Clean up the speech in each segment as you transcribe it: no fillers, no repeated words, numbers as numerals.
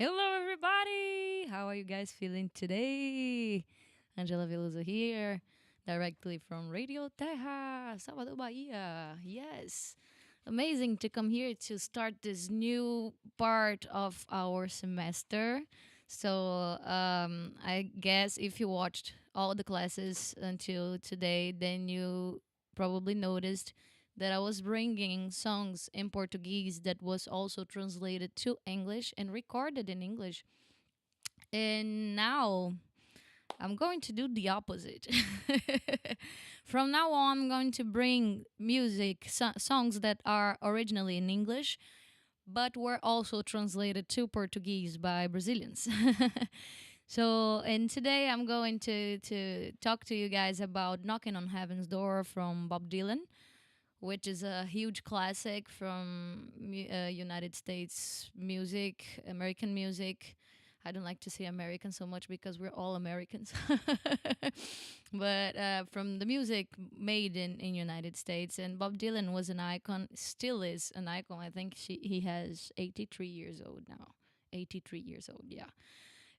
Hello, everybody. How are you guys feeling today? Angela Veloso here, directly from Radio Terra, Salvador, Bahia. Yes, amazing to come here to start this new part of our semester. I guess if you watched all the classes until today, then you probably noticed that I was bringing songs in Portuguese that was also translated to English and recorded in English. And now I'm going to do the opposite. From now on, I'm going to bring songs that are originally in English, but were also translated to Portuguese by Brazilians. And today I'm going to talk to you guys about Knocking on Heaven's Door from Bob Dylan, which is a huge classic from United States music, American music. I don't like to say American so much because we're all Americans, but from the music made in United States. And Bob Dylan was an icon, still is an icon. I think he has 83 years old now. 83 years old, yeah,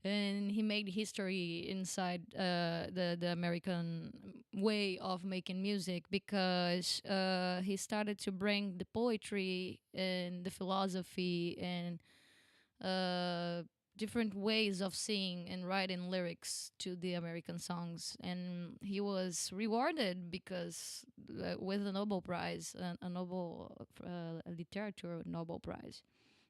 and he made history inside the American way of making music because he started to bring the poetry and the philosophy and uh, different ways of singing and writing lyrics to the American songs, and he was rewarded because with a Nobel Prize, a Nobel literature Nobel Prize.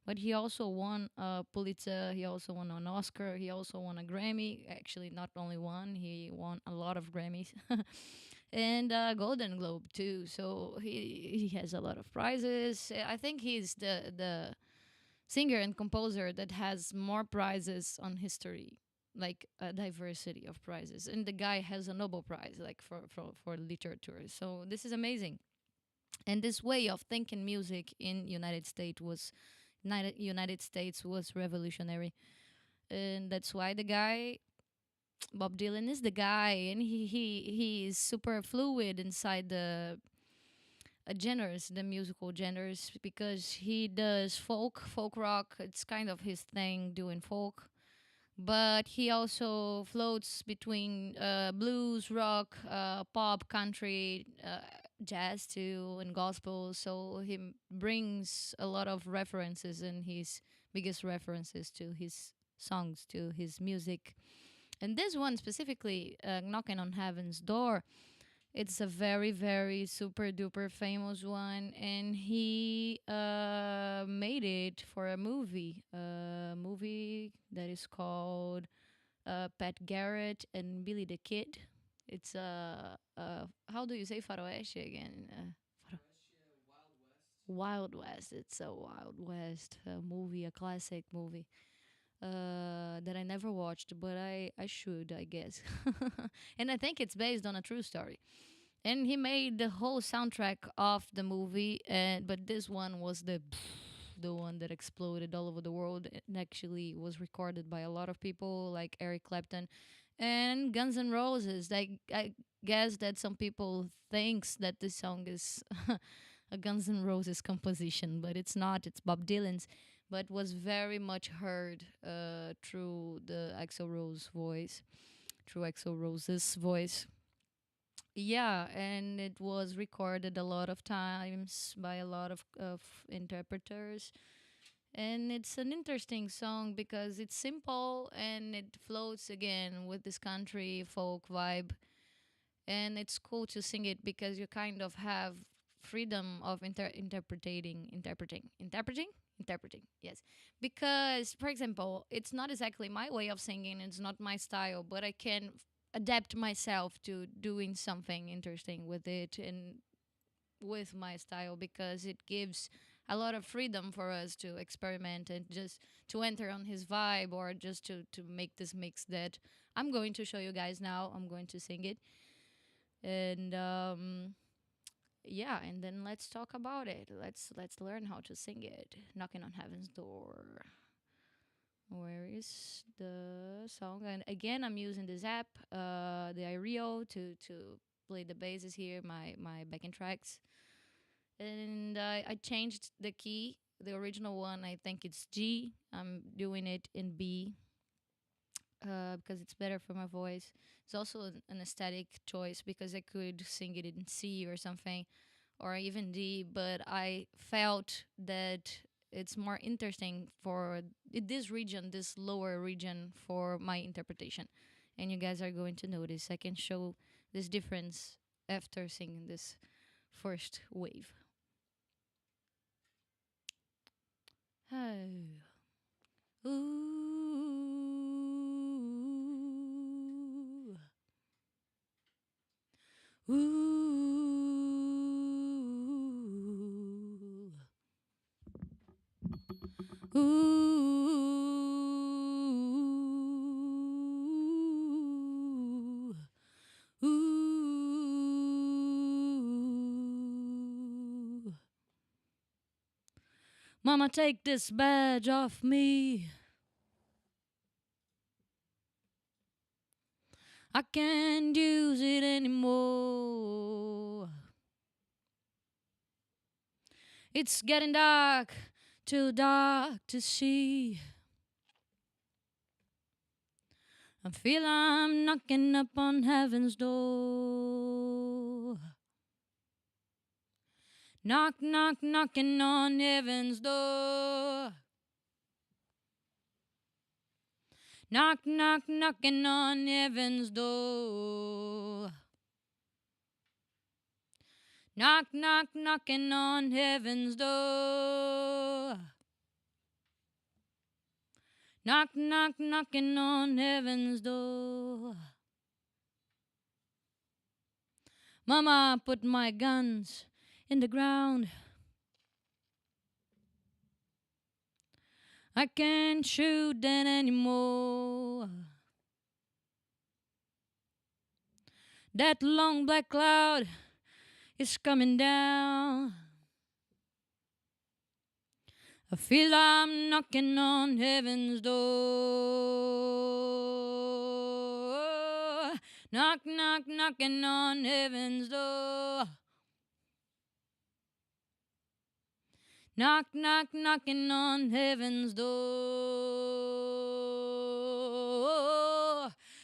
But he also won a Pulitzer, he also won an Oscar, he also won a Grammy. Actually, not only one, he won a lot of Grammys. And a Golden Globe too. So he has a lot of prizes. I think he's the singer and composer that has more prizes on history, like a diversity of prizes. And the guy has a Nobel Prize, like for literature. So this is amazing. And this way of thinking music in United States was revolutionary, and that's why the guy Bob Dylan is the guy, and he is super fluid inside the genres, the musical genres, because he does folk rock. It's kind of his thing doing folk, but he also floats between blues, rock, pop, country, jazz too, and gospel. So he brings a lot of references, and his biggest references to his songs, to his music. And this one specifically, Knocking on Heaven's Door, it's a very, very super duper famous one, and he made it for a movie that is called Pat Garrett and Billy the Kid. It's how do you say faroeste again? Wild West. It's a Wild West movie, a classic movie that I never watched, but I should, I guess. And I think it's based on a true story. And he made the whole soundtrack of the movie, and but this one was the one that exploded all over the world. It actually was recorded by a lot of people like Eric Clapton and Guns N' Roses. I guess that some people thinks that this song is a Guns N' Roses composition, but it's not. It's Bob Dylan's, but was very much heard through the Axl Rose voice, through Axl Rose's voice. Yeah, and it was recorded a lot of times by a lot of interpreters. And it's an interesting song because it's simple and it floats again with this country folk vibe. And it's cool to sing it because you kind of have freedom of interpreting, yes. Because, for example, it's not exactly my way of singing, it's not my style, but I can adapt myself to doing something interesting with it and with my style because it gives a lot of freedom for us to experiment and just to enter on his vibe or just to make this mix that I'm going to show you guys now. I'm going to sing it. And yeah, and then let's talk about it. Let's learn how to sing it. Knocking on Heaven's Door. Where is the song? And again, I'm using this app, the iRio, to play the basses here, my backing tracks. And I changed the key the original one, I think it's G. I'm doing it in B because it's better for my voice. It's also an aesthetic choice because I could sing it in C or something, or even D, but I felt that it's more interesting for this region, this lower region, for my interpretation. And you guys are going to notice. I can show this difference after singing this first wave. Ooh. Ooh. Ooh. Ooh. Mama, take this badge off me. I can't use it anymore. It's getting dark, too dark to see. I feel I'm knocking up on heaven's door. Knock, knock, knocking on heaven's door. Knock, knock, knocking on heaven's door. Knock, knock, knocking on heaven's door. Knock, knock, knocking on heaven's door. Mama, put my guns in the ground. I can't shoot them anymore. That long black cloud is coming down. I feel I'm knocking on heaven's door. Knock, knock, knocking on heaven's door. Knock, knock, knocking on heaven's door.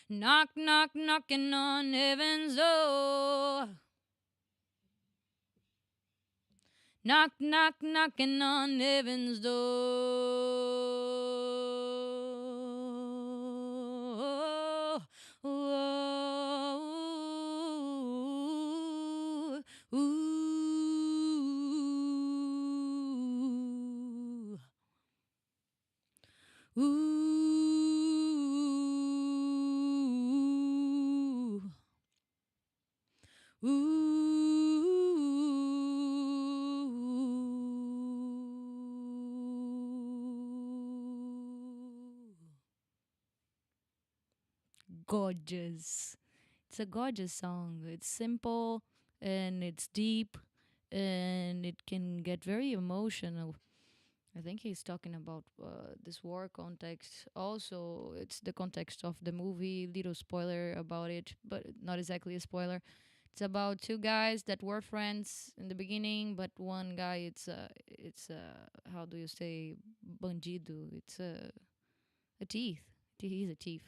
Knock, knock, knocking on heaven's door. Knock, knock, knocking on heaven's door. Ooh, ooh, ooh, ooh. Gorgeous. It's a gorgeous song. It's simple and it's deep and it can get very emotional. I think he's talking about this war context. Also, it's the context of the movie. Little spoiler about it, but not exactly a spoiler. It's about two guys that were friends in the beginning, but one guy, how do you say, bandido? It's a thief. He's a thief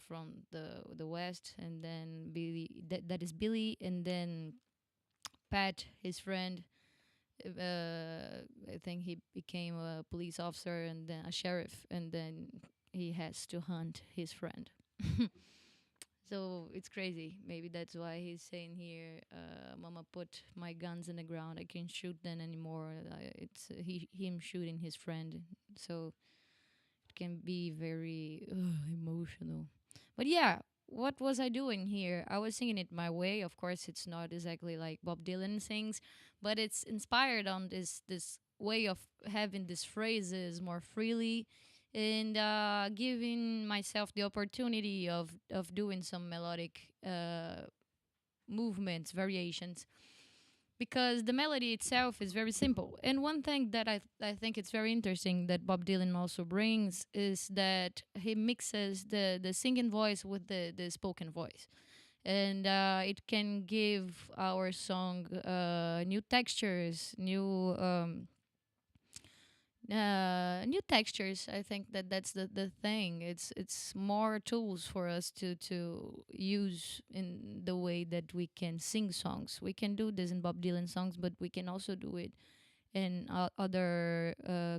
from the west, and then Billy, that is Billy, and then Pat, his friend. I think he became a police officer and then a sheriff, and then he has to hunt his friend. So it's crazy. Maybe that's why he's saying here, "Mama, put my guns in the ground. I can't shoot them anymore." It's him shooting his friend. So it can be very emotional. But yeah, what was I doing here? I was singing it my way. Of course, it's not exactly like Bob Dylan sings, but it's inspired on this way of having these phrases more freely and giving myself the opportunity of doing some melodic movements, variations, because the melody itself is very simple. And one thing that I think it's very interesting that Bob Dylan also brings is that he mixes the singing voice with the spoken voice. And it can give our song new textures, new new textures. I think that that's the thing. It's more tools for us to use in the way that we can sing songs. We can do this in Bob Dylan songs, but we can also do it in other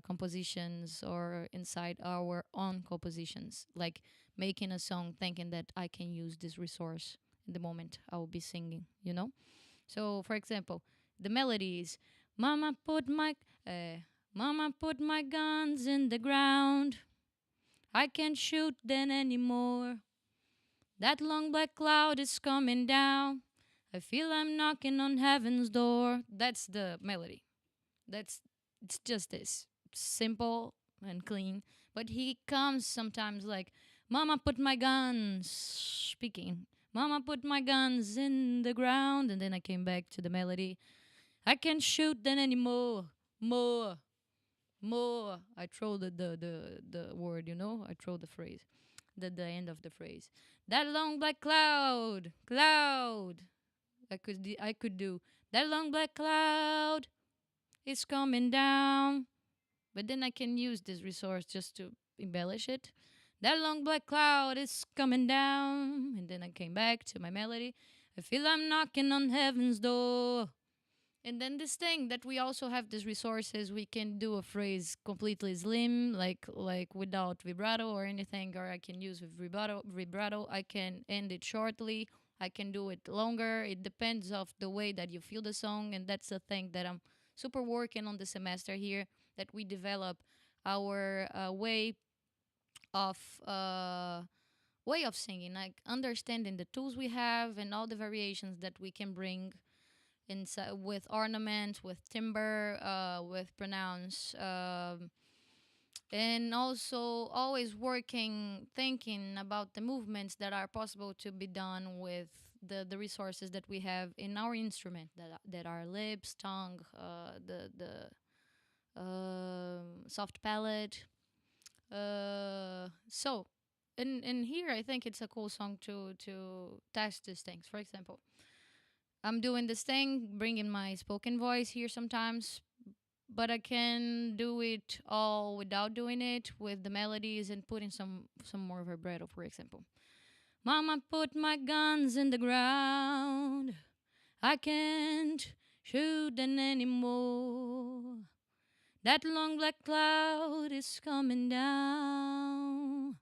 compositions or inside our own compositions, like making a song thinking that I can use this resource in the moment I will be singing, you know? So, for example, the melody is Mama put my uh, Mama put my guns in the ground. I can't shoot them anymore. That long black cloud is coming down. I feel I'm knocking on heaven's door. That's the melody. That's it's just this simple and clean. But he comes sometimes like, "Mama, put my guns." Speaking, "Mama, put my guns in the ground," and then I came back to the melody. I can't shoot them anymore. More, more. I throw the word, you know. I throw the phrase, the end of the phrase. That long black cloud, cloud. I could do that long black cloud. It's coming down. But then I can use this resource just to embellish it. That long black cloud is coming down. And then I came back to my melody. I feel I'm knocking on heaven's door. And then this thing that we also have these resources, we can do a phrase completely slim, like without vibrato or anything, or I can use with vibrato. I can end it shortly. I can do it longer. It depends of the way that you feel the song, and that's the thing that I'm super working on the semester here. That we develop our of uh, way of singing, like understanding the tools we have and all the variations that we can bring inside with ornaments, with timbre, with pronounce, and also always working, thinking about the movements that are possible to be done with the resources that we have in our instrument that are lips, tongue, the soft palate. So, and here I think it's a cool song to test these things. For example, I'm doing this thing, bringing my spoken voice here sometimes, but I can do it all without doing it with the melodies and putting some more vibrato, for example. Mama put my guns in the ground. I can't shoot them anymore. That long black cloud is coming down.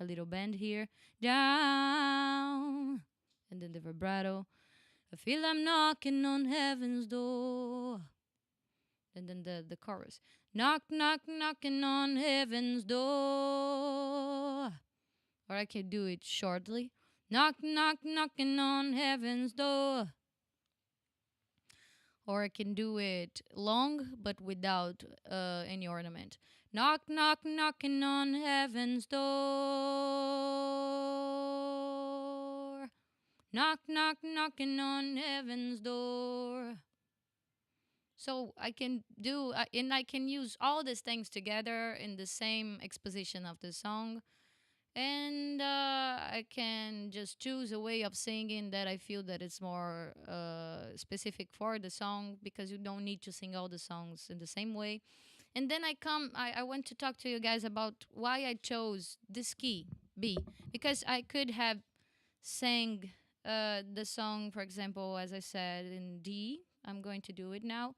A little bend here. Down. And then the vibrato. I feel I'm knocking on heaven's door. And then the chorus. Knock, knock, knocking on heaven's door. Or I can do it shortly. Knock, knock, knocking on heaven's door. Or I can do it long but without any ornament. Knock, knock, knocking on heaven's door. Knock, knock, knocking on heaven's door. So I can do, and I can use all these things together in the same exposition of the song. And I can just choose a way of singing that I feel that it's more specific for the song, because you don't need to sing all the songs in the same way. And then I want to talk to you guys about why I chose this key, B, because I could have sang the song, for example, as I said, in D. I'm going to do it now.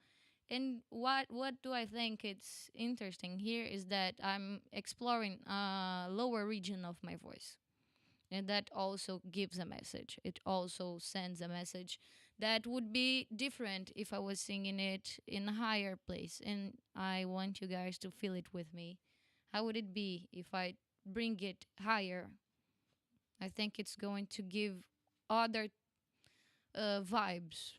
And what do I think it's interesting here is that I'm exploring a lower region of my voice. And that also gives a message. It also sends a message that would be different if I was singing it in a higher place. And I want you guys to feel it with me. How would it be if I bring it higher? I think it's going to give other vibes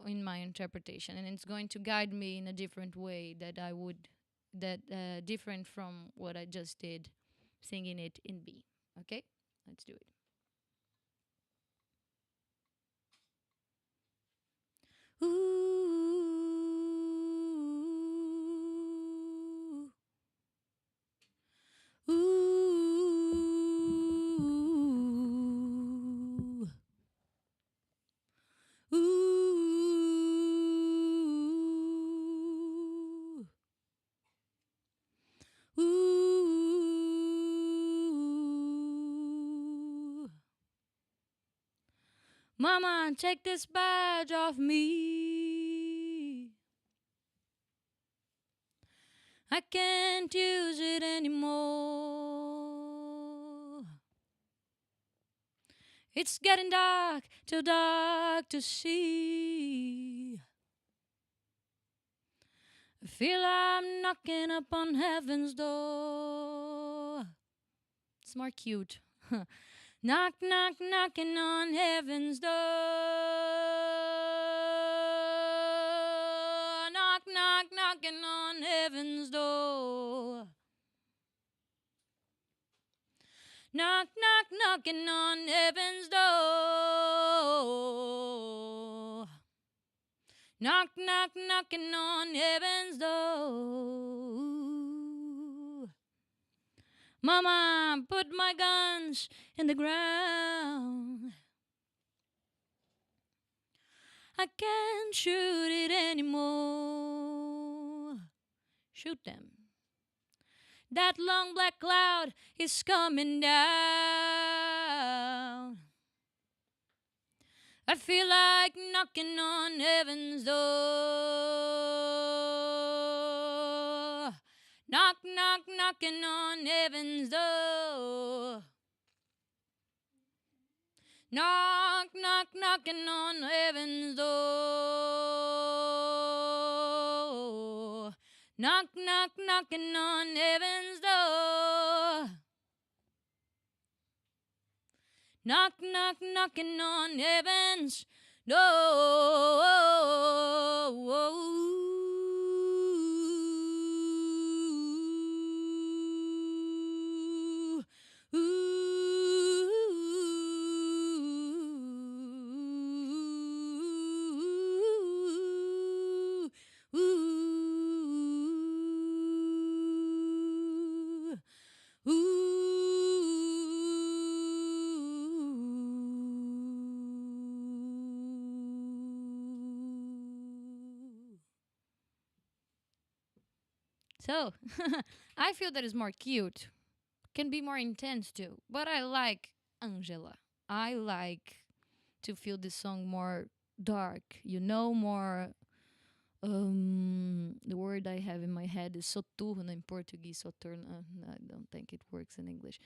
in my interpretation, and it's going to guide me in a different way that I would that different from what I just did singing it in B. Okay, let's do it. Ooh, ooh, ooh. Mama, take this badge off me. I can't use it anymore. It's getting dark, too dark to see. I feel I'm knocking upon heaven's door. It's more cute. Knock, knock, knocking on heaven's door. Knock, knock, knocking on heaven's door. Knock, knock, knocking on heaven's door. Knock, knock, knocking on heaven's door. Mama, put my guns in the ground. I can't shoot it anymore. Shoot them. That long black cloud is coming down. I feel like knocking on heaven's door. Knock, knock, knocking on heaven's door. Knock, knock, knocking on heaven's door. Knock, knock, knocking on heaven's door. Knock, knock, knocking on heaven's door. So, I feel that is more cute. Can be more intense too. But I like Angela. I like to feel this song more dark, more the word I have in my head is soturno in Portuguese, soturno. I don't think it works in English.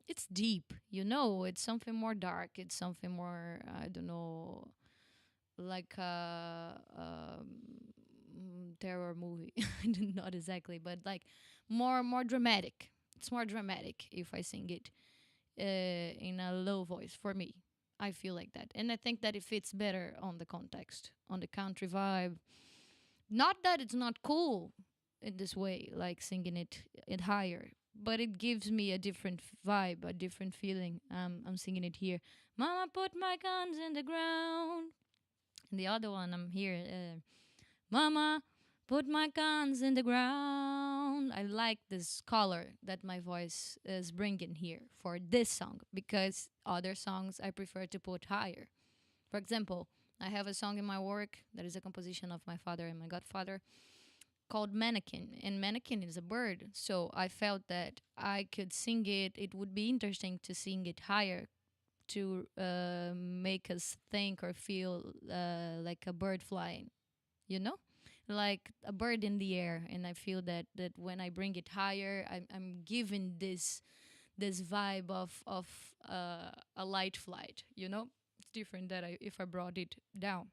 It's deep, it's something more dark, it's something more, I don't know, like a terror movie. Not exactly, but like more dramatic. It's more dramatic if I sing it in a low voice for me. I feel like that, and I think that it fits better on the context, on the country vibe. Not that it's not cool in this way, like singing it higher, but it gives me a different vibe, a different feeling. I'm singing it here. Mama, put my guns in the ground. And the other one, I'm here. Mama, put my guns in the ground. I like this color that my voice is bringing here for this song because other songs I prefer to put higher. For example, I have a song in my work that is a composition of my father and my godfather called Mannequin. And Mannequin is a bird. So I felt that I could sing it. It would be interesting to sing it higher to make us think or feel like a bird flying, you know? Like a bird in the air. And I feel that when I bring it higher, I'm giving this vibe of a light flight, It's different that if I brought it down.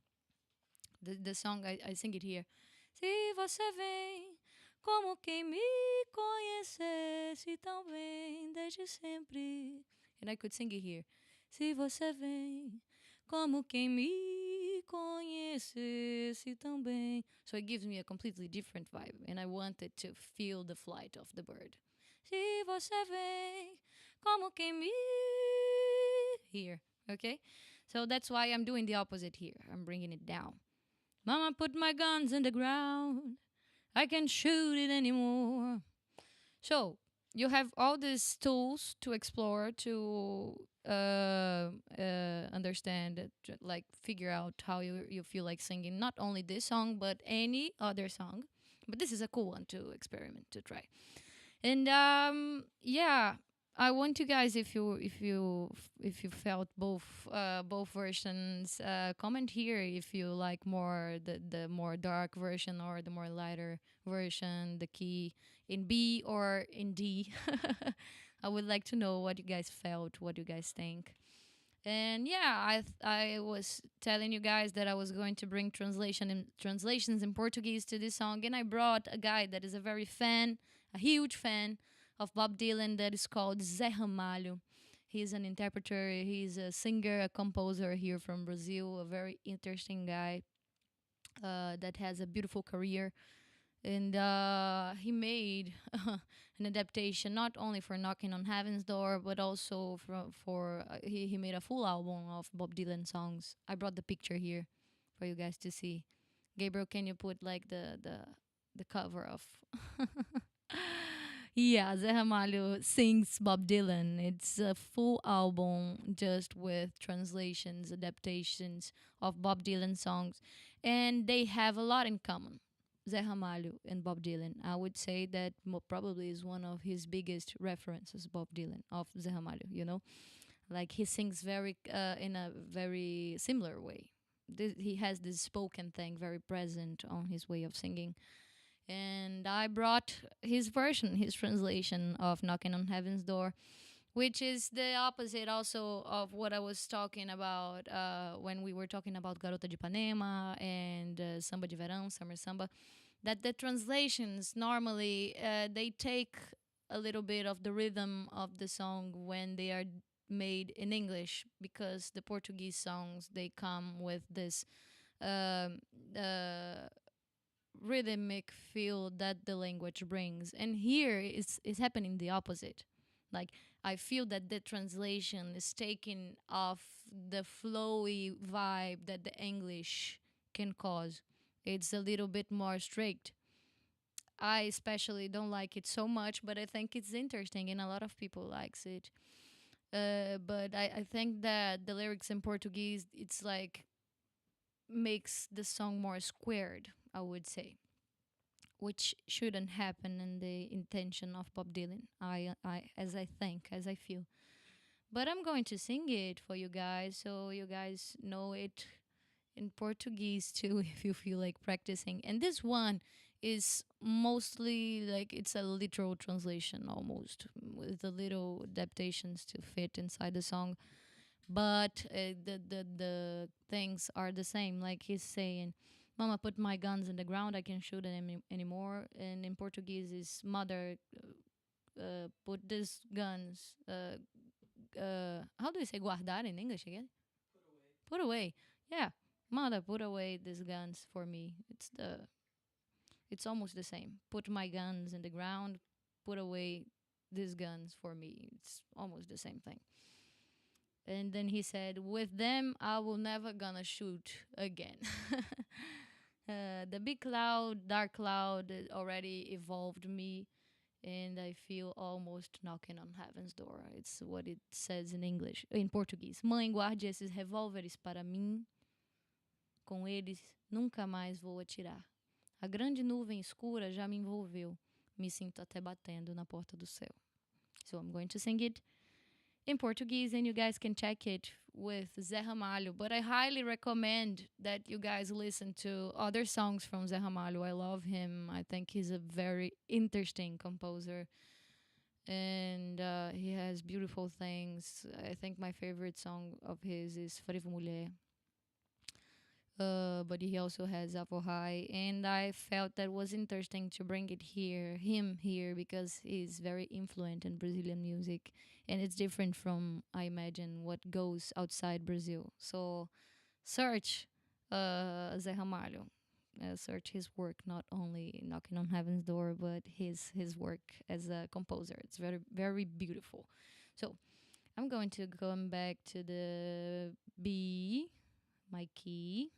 The song, I sing it here. Se você vem como quem me conhecesse tão bem desde sempre. And I could sing it here. Se você vem como quem me conhecesse tão bem. So it gives me a completely different vibe. And I wanted to feel the flight of the bird. Se você vem como quem me... Here, okay? So that's why I'm doing the opposite here. I'm bringing it down. Mama, put my guns in the ground. I can't shoot it anymore. So you have all these tools to explore, to understand, like figure out how you feel like singing. Not only this song, but any other song. But this is a cool one to experiment, to try. And yeah, I want you guys, if you felt both versions, comment here if you like more the more dark version or the more lighter version, the key in B or in D. I would like to know what you guys felt, what you guys think. And yeah, I was telling you guys that I was going to bring translations in Portuguese to this song, and I brought a guy that is a huge fan of Bob Dylan, that is called Zé Ramalho. He's an interpreter, he's a singer, a composer here from Brazil, a very interesting guy that has a beautiful career. And he made an adaptation not only for Knocking on Heaven's Door, but also he made a full album of Bob Dylan songs. I brought the picture here for you guys to see. Gabriel, can you put like the cover of yeah, Zé Ramalho sings Bob Dylan. It's a full album just with translations, adaptations of Bob Dylan songs, and they have a lot in common. Zé Ramalho and Bob Dylan. I would say that probably is one of his biggest references, Bob Dylan, of Zé Ramalho, you know? Like he sings very in a very similar way. He has this spoken thing very present on his way of singing. And I brought his version, his translation of Knocking on Heaven's Door, which is the opposite also of what I was talking about when we were talking about Garota de Ipanema and Samba de Verão, Summer Samba. That the translations normally they take a little bit of the rhythm of the song when they are made in English, because the Portuguese songs they come with this um, uh, rhythmic feel that the language brings. And here is happening the opposite. Like I feel that the translation is taking off the flowy vibe that the English can cause. It's a little bit more strict. I especially don't like it so much, but I think it's interesting and a lot of people likes it. But I think that the lyrics in Portuguese, it's like makes the song more squared, I would say, which shouldn't happen in the intention of Bob Dylan. As I think, as I feel. But I'm going to sing it for you guys, so you guys know it in Portuguese too, if you feel like practicing. And this one is mostly like it's a literal translation almost, with the little adaptations to fit inside the song. But the things are the same. Like he's saying, "Mama, put my guns in the ground. I can't shoot them anymore." And in Portuguese, is "Mother, put these guns." How do you say guardar in English again? Put away. Yeah, mother, put away these guns for me. It's almost the same. Put my guns in the ground. Put away these guns for me. It's almost the same thing. And then he said, "With them, I will never gonna shoot again." The big cloud, dark cloud, already evolved me, and I feel almost knocking on heaven's door. It's what it says in English, in Portuguese. Mãe, guarde esses revólveres para mim. Com eles, nunca mais vou atirar. A grande nuvem escura já me envolveu. Me sinto até batendo na porta do céu. So I'm going to sing it in Portuguese, and you guys can check it with Zé Ramalho. But I highly recommend that you guys listen to other songs from Zé Ramalho. I love him. I think he's a very interesting composer, and he has beautiful things. I think my favorite song of his is Frevo Mulher. But he also has Apple High, and I felt that was interesting to bring him here, because he's very influent in Brazilian music, and it's different from, I imagine, what goes outside Brazil. So search Zé Ramalho, search his work, not only Knocking on Heaven's Door, but his work as a composer. It's very very beautiful. So I'm going to come back to the B, my key.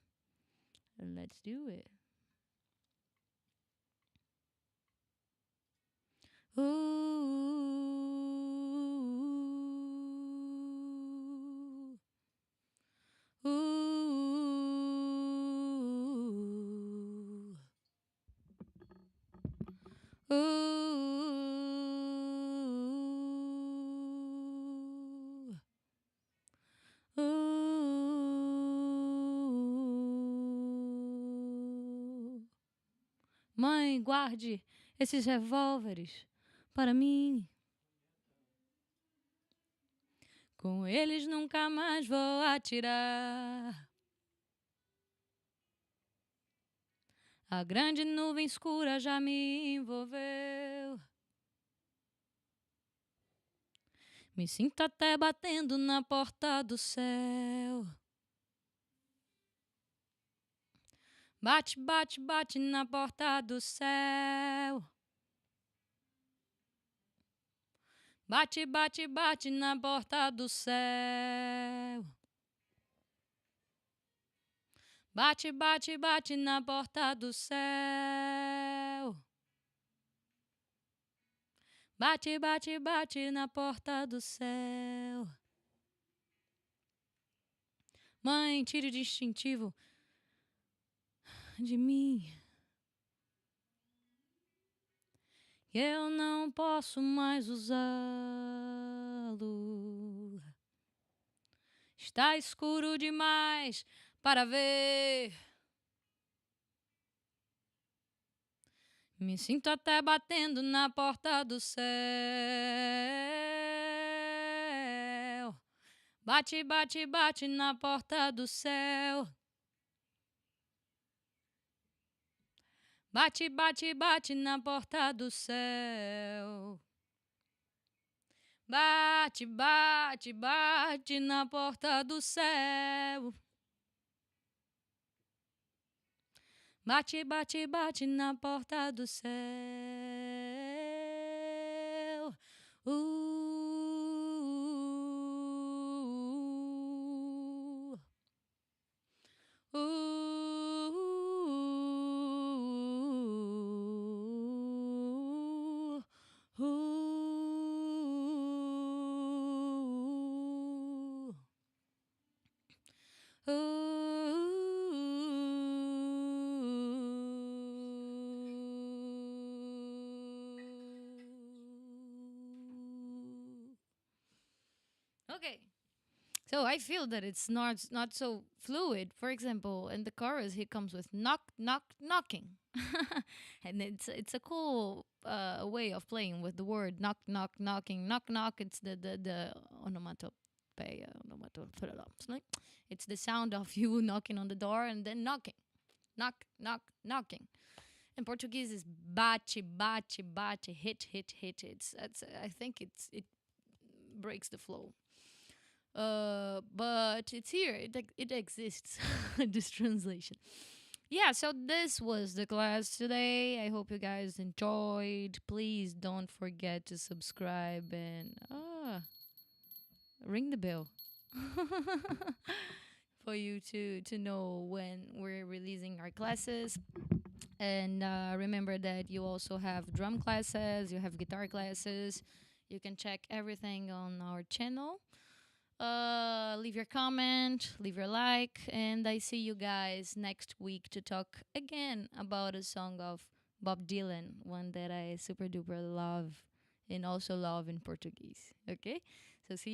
Let's do it. Ooh, ooh, ooh. Mãe, guarde esses revólveres para mim. Com eles nunca mais vou atirar. A grande nuvem escura já me envolveu. Me sinto até batendo na porta do céu. Bate, bate, bate na porta do céu. Bate, bate, bate na porta do céu. Bate, bate, bate na porta do céu. Bate, bate, bate na porta do céu. Mãe, tire o distintivo de mim. Eu não posso mais usá-lo. Está escuro demais para ver. Me sinto até batendo na porta do céu. Bate, bate, bate na porta do céu. Bate, bate, bate na porta do céu. Bate, bate, bate na porta do céu. Bate, bate, bate na porta do céu. Okay. So I feel that it's not so fluid. For example, in the chorus, he comes with knock, knock, knocking, and it's a cool way of playing with the word knock, knock, knocking, knock, knock. It's the onomatopoeia, onomatopoeia. It's the sound of you knocking on the door and then knocking, knock, knock, knocking. In Portuguese, is bate, bate, bate, hit, hit, hit. It's I think it breaks the flow. But it's here. It exists. This translation. Yeah. So this was the class today. I hope you guys enjoyed. Please don't forget to subscribe and ring the bell for you to know when we're releasing our classes. And remember that you also have drum classes. You have guitar classes. You can check everything on our channel. Leave your comment, leave your like, and I see you guys next week to talk again about a song of Bob Dylan, one that I super duper love and also love in Portuguese. Okay? So see you.